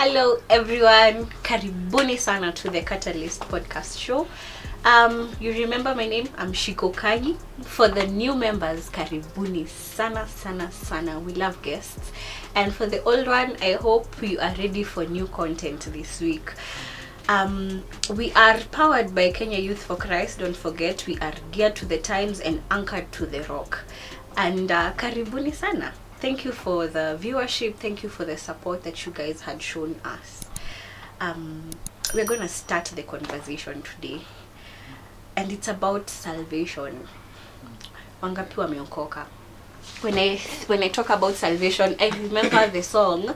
Hello everyone, karibuni sana to the Catalyst podcast show. You remember my name? I'm Shiko Kanyi. For the new members, karibuni sana sana sana. We love guests. And for the old one, I hope you are ready for new content this week. We are powered by Kenya Youth for Christ. Don't forget, we are geared to the times and anchored to the rock. And karibuni sana. Thank you for the viewership. Thank you for the support that you guys had shown us. We're going to start the conversation today. And it's about salvation. Wangapi wameokoka. When I talk about salvation, I remember the song,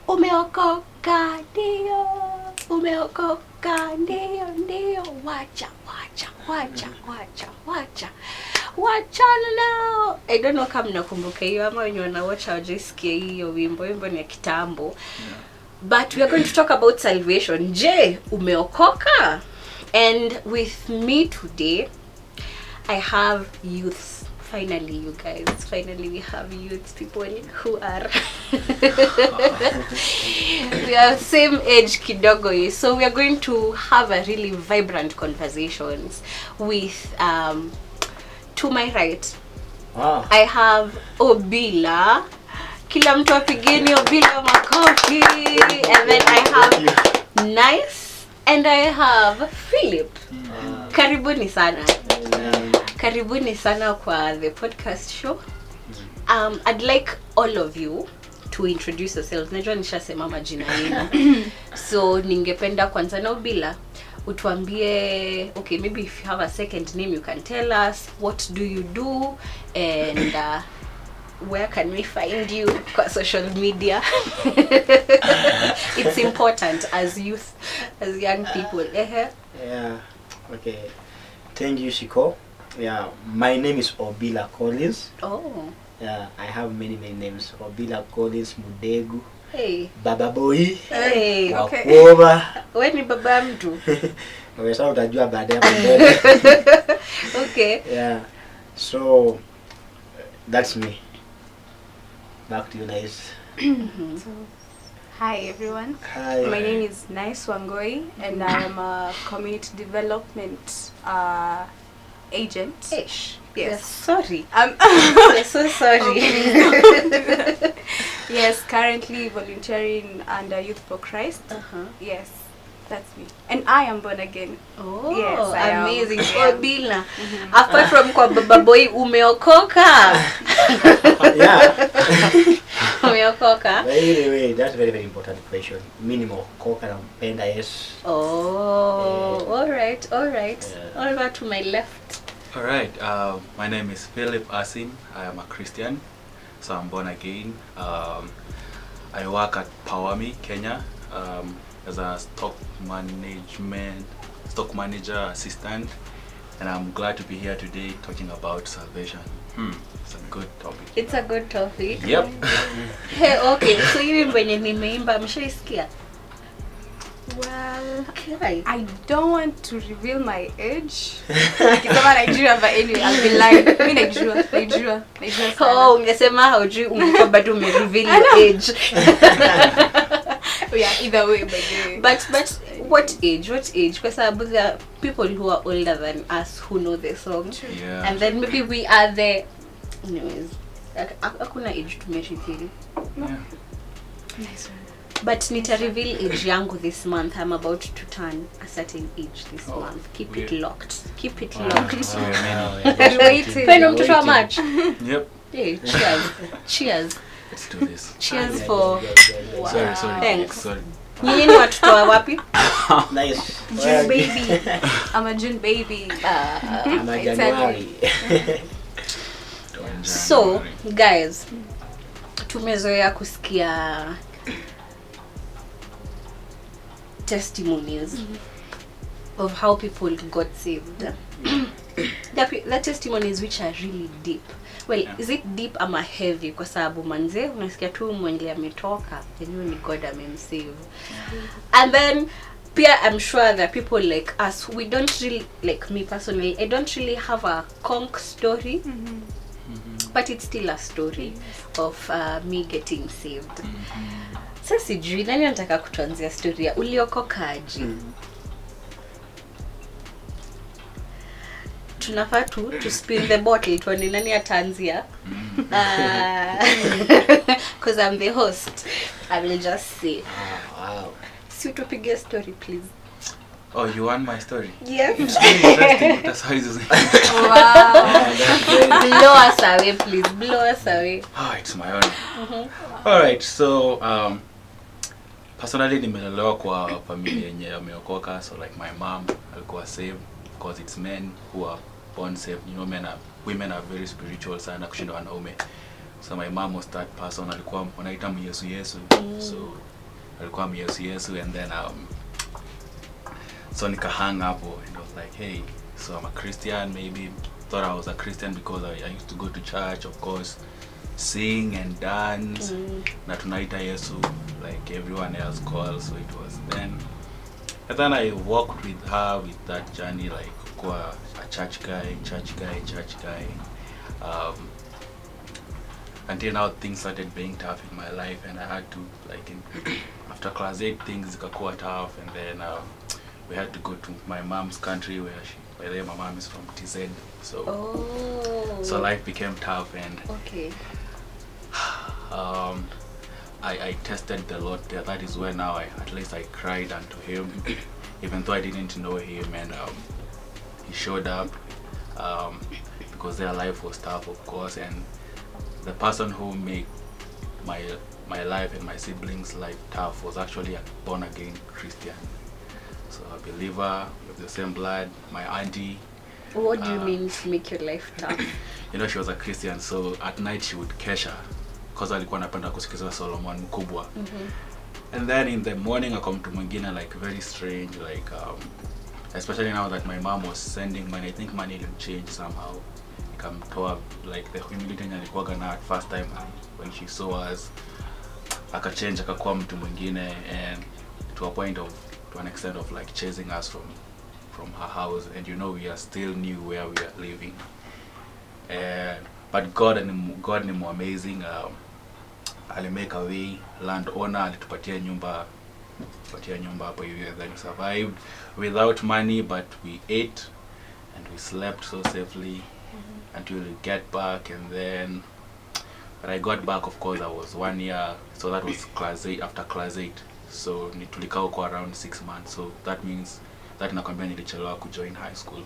Umeokoka ndio, umeokoka ndio, wacha. Wachana. I don't know kama nakumbuka hiyo ama wenye wanawacha wajisikie hiyo wimbo ni ya kitambo. But we are going to talk about salvation. Je, umeokoka? And with me today, I have youths. Finally, you guys. Finally, we have youth people who are we are same age kidogo. So we are going to have a really vibrant conversations with to my right. Wow. I have Obila. Kila mtu apigeni Obila makofi. And then I have Nice and I have Philip. Karibuni sana. Karibuni sana kwa the podcast show. I'd like all of you to introduce yourselves. Najua nishasema majina yenu. So ningependa kwanza na Obila utuambie, okay, maybe if you have a second name you can tell us what do you do and where can we find you kwa social media. It's important as youth, as young people. Yeah. Okay. Thank you, Shiko. Yeah, my name is Obila Collins. Oh. Yeah, I have many names. Obila Collins Mudegu. Hey. Baba Boy. Hey. Okay. Wakuova. Wewe ni baba mtu. Wewe utajua baadaye mbele. Okay. Yeah. So that's me. Back to you, Nice. So, hi everyone. Hi. My name is Nice Wangoi and I am a community development agent. Ish. Yes. Sorry. We're so sorry. Yes, currently volunteering under Youth for Christ. Yes, that's me. And I am born again. Oh, yes, I amazing. am. Obila. Apart from kwa baba boy, umeokoka. Yeah. Umeokoka. Anyway, that's very important question. Minimum koka na mpenda Yesu. Oh, all right. Yeah. Over to my left. All right. My name is Philip Asim. I am a Christian, so I'm born again. I work at Powami, Kenya, as a stock manager assistant, and I'm glad to be here today talking about salvation. It's a good topic. It's a good topic. Yep. Hey, okay. So you mwenye nimeimba mshaisikia? Well, Okay. I don't want to reveal my age. Nikisema Nigeria, but anyway, I'll be lying. Mimi Nigeria. Oh, ungesema haujui ungekuwa bado umereveal your age. Yeah, either way, But what age? Kwa sababu there are people who are older than us who know the song. Yeah. And then maybe we are the anyways. Hakuna age tumereveal. Yeah. Nice one. But nita reveal age yangu this month. I'm about to turn a certain age this month. Keep it locked. Pendo mtoto wa March. Yep. Hey, cheers. Let's do this. Cheers for Sorry. Thanks. Sorry. Nyinyi ni watoto wa wapi? Nice. June baby. I'm a June baby. I'm a January. So, guys, tumezoea kusikia testimonies of how people got saved. The testimonies which are really deep. Well, is it deep ama heavy? Kwa sababu manze unasikia tu mwenye ametoka, yenyewe ni God amemsave. And then pia I'm sure that people like us, we don't really, like me personally, I don't really have a conk story. But it's still a story of me getting saved. Sasa sijui nani anataka kutuanzia story ya uliokokaje. Tunafaa to spin the bottle tuone nani ataanzia. Because I'm the host. I will just say. Wow. Si utupige story please. Oh, you want my story? Yes. It's very interesting. That's how it is. Wow. Blow us away please. Blow us away. Oh, it's my honor. Alright, so personally nimelelewa kwa familia yenye ameokoka, so like my mom alikuwa saved because it's men who are born saved. You know, women are very spiritual sana kushinda wanaume. So my mom was that person, alikuwa wanaita Yesu. So alikuwa Yesu, and then so nika hang up and I was like, hey, so I'm a Christian. Maybe thought I was a Christian because I used to go to church, of course, sing and dance. Na tunaita Yesu like everyone else calls. So it was then. And then I walked with her with that journey, like kwa a church guy. Until now things started being tough in my life, and I had to like after class 8 things got tough, and then we had to go to my mom's country where by the way my mom is from TZ. So so life became tough, and Okay. I tested the Lord there. That is where now at least I cried unto him, even though I didn't know him, and he showed up because their life was tough, of course, and the person who made my life and my siblings' life tough was actually a born again Christian. So a believer with the same blood, my auntie. What do you mean to make your life tough? You know, she was a Christian, so at night she would kesha because alikuwa anapenda kusikiza Solomon mkubwa. And then in the morning I come to mwingine like very strange, like especially now that my mom was sending money. I think money will change somehow. Ikamtoa like the humility alikuwa na at first time when she saw us, akachange akakuwa mtu mwingine, and to a point of, to an extent of like chasing us from her house. And you know, we are still new where we are living, but God ni amazing. Alimake a way, landowner alitupatia nyumba hapo hivi, and then we survived without money, but we ate and we slept so safely until we get back. And then when I got back, of course I was 1 year, so that was class 8. After class 8, so tulikaa huko around 6 months, so that means that nakwambia nilichelewa kujoin high school.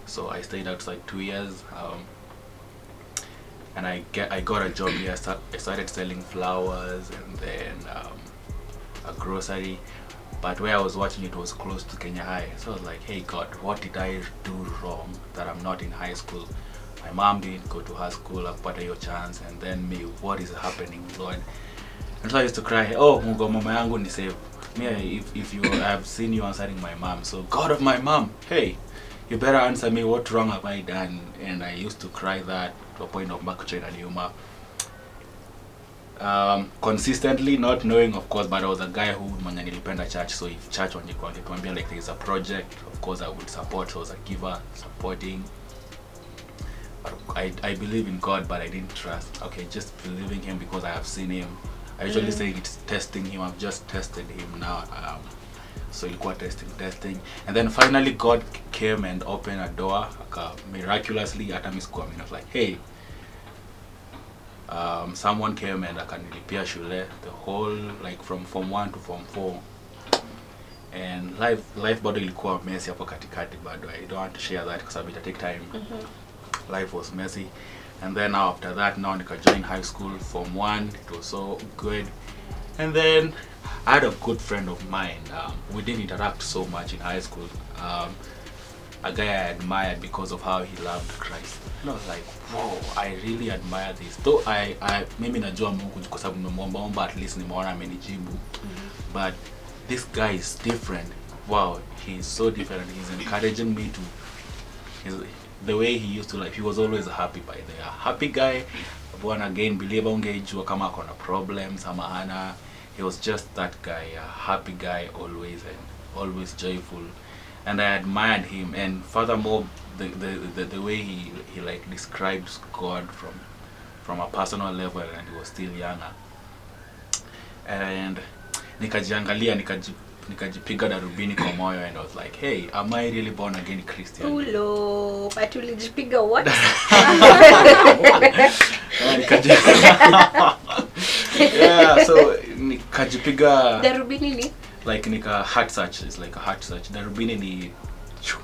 So I stayed outside 2 years, and I got a job here. I started selling flowers and then a grocery, but where I was watching it was close to Kenya High. So I was like, hey God, what did I do wrong that I'm not in high school? My mom didn't go to high school, I've got your chance, and then me, what is happening, Lord? And so I used to cry, oh Mungu, mama yangu ni save me. If you have seen you answering my mom, so God of my mom, hey, you better answer me, what wrong have I done? And I used to cry that to a point of makucha na niuma. Consistently, not knowing, of course, but I was a guy who mwenye nilipenda church, so if church wangetuambia like there is a project, of course I would support. So I was a giver, supporting. But I believe in God, but I didn't trust. Okay, just believing him because I have seen him. I usually say it's testing him. I've just tested him now. So ilikuwa testing, and then finally God came and opened a door miraculously. Hata mimi sikuwa, I was like, hey, someone came and akanilipia shule the whole, like from form 1 to form 4, and life bado ilikuwa messy hapo katikati bado. I don't want to share that because it take time. Life was messy, and then now after that, now nika join high school form 1. It was so good, and then I had a good friend of mine. We didn't interact so much in high school. A guy I admired because of how he loved Christ. And I was like, whoa, I really admire this. Though mimi najua Mungu kwa sababu nimeomba, at least nimeona amenijibu. But this guy is different. Wow, he's so different. He's encouraging me to, the way he used to live. He was always a happy guy. A happy guy, born again believer, ungejua kama akona problems ama hana. He was just that guy, a happy guy, always, and always joyful, and I admired him. And furthermore, the way he like describes God from a personal level, and he was still younger. and nikajiangalia nikajipiga darubini kwa moyo, and I was like, hey, am I really born again Christian? Ulo, but ulijipiga what? Yeah, so nikajipiga Darubini ni like nika heart search. It's like a heart search. Darubini ni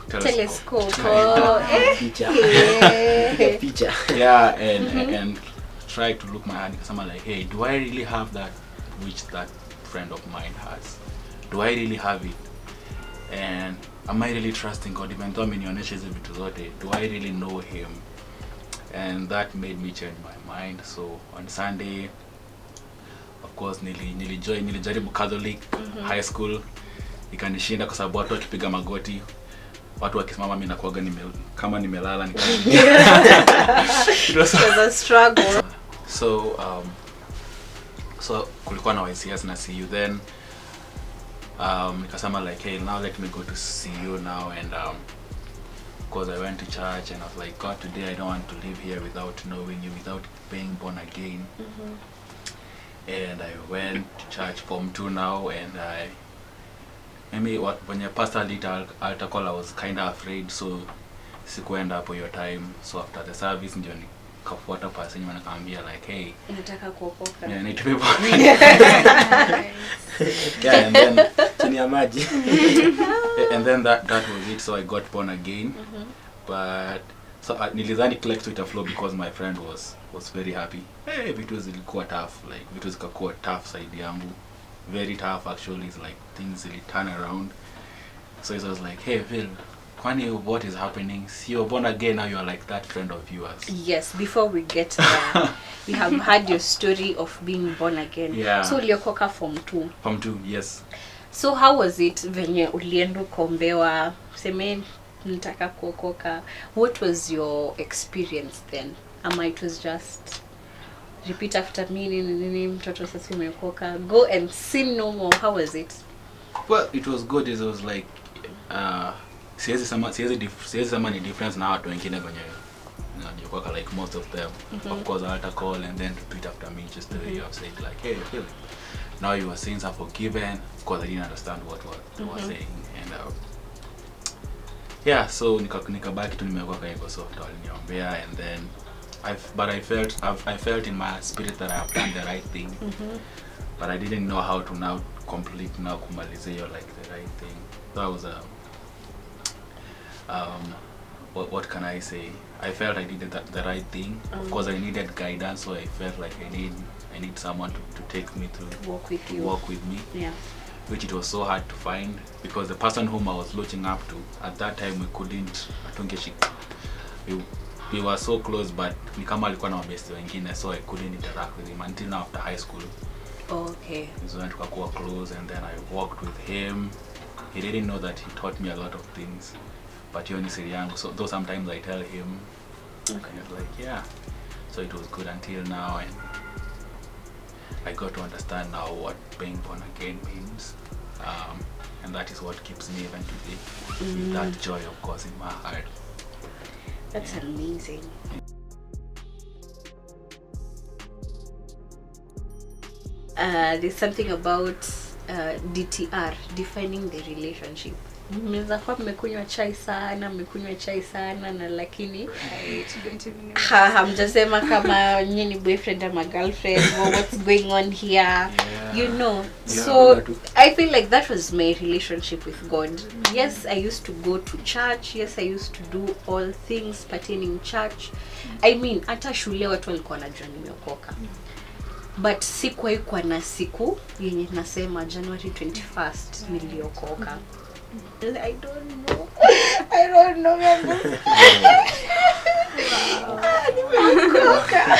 telescope. Picha. Yeah. Picha. Yeah, and try to look my hand, because I'm like, hey, do I really have that which that friend of mine has? Do I really have it? And am I really trusting God? Even though amenionyesha hizo vitu zote, do I really know him? And that made me change my mind. So on Sunday, of course, nilijaribu Catholic high school, ikanishinda kwa sababu watu wakipiga magoti, watu wakisimama, mimi nakuaga kama nimelala It was a struggle. So kulikuwa na YCS na CU, then nikasema like, hey, now let me go to CU now, and because I went to church and I was like, God, today I don't want to live here without knowing you, without being born again. And I went to church Form 2 now, and when your pastor lead altar call, I was kind of afraid, so sikuenda hapo your time. So after the service ndio nikafuata pastor nyuma, nikamwambia like, hey, nataka kuokoka. Yeah, I need to be born. Yeah, and then chini ya maji. And then that was it. So I got born again. But so nilidhani kila kitu itaflow because my friend was very happy. Hey, vitu zilikuwa tough, like vitu zikakuwa tough side yangu, very tough actually. It's like things really turn around. So it was like, hey Phil, kwani what is happening? See, you're born again now, you're like that friend of yours. Yes, before we get there, we have had your story of being born again. Yeah. So uliokoka Form 2. Form 2, yes. So how was it venye ulienda kuombewa, seme nitaka kuokoka? What was your experience then? Ama it was just repeat after me, nini mtoto sasa umeokoka, go and sin no more? How was it? Well, it was good. It was like siwezi sema ni difference na watu wengine kwenye najokoka, like most of them. Of course I had to call and then repeat after me, just the way you have said like, hey Phil, now your sins are forgiven. Of course I didn't understand what they were saying, and yeah, so nikabaki tu nimeokoka hivyo. So waliniombea, and then I felt in my spirit that I have done the right thing. But I didn't know how to now complete now kumalizia like the right thing. That was what can I say? I felt I did the right thing. Of course I needed guidance, so I felt like I need someone to take me through, to walk with me. Yeah. Which it was so hard to find, because the person whom I was looking up to at that time, we couldn't we were so close, but ni kama alikuwa na mabesti wengine, so I couldn't interact with him until now after high school. Okay. So when tukakuwa close, and then I walked with him. He didn't know that he taught me a lot of things, but he only said yangu. So though sometimes I tell him, kind of like, yeah. So it was good until now, and I got to understand now what being born again means, and that is what keeps me even today, with that joy, of course, in my heart. That's amazing. There's something about DTR, defining the relationship. Mnaweza kuwa mmekunywa chai sana na lakini hamjasema kama nyinyi ni boyfriend ama girlfriend, or what's going on here. Yeah. You know. Yeah. So I feel like that was my relationship with God. Yes, I used to go to church. Yes, I used to do all things pertaining church. I mean, hata shule watu walikuwa wanajua nimeokoka. But sikuwahi kuwa na siku yenye nasema January 21st niliokoka. I don't know. Nimeokoka.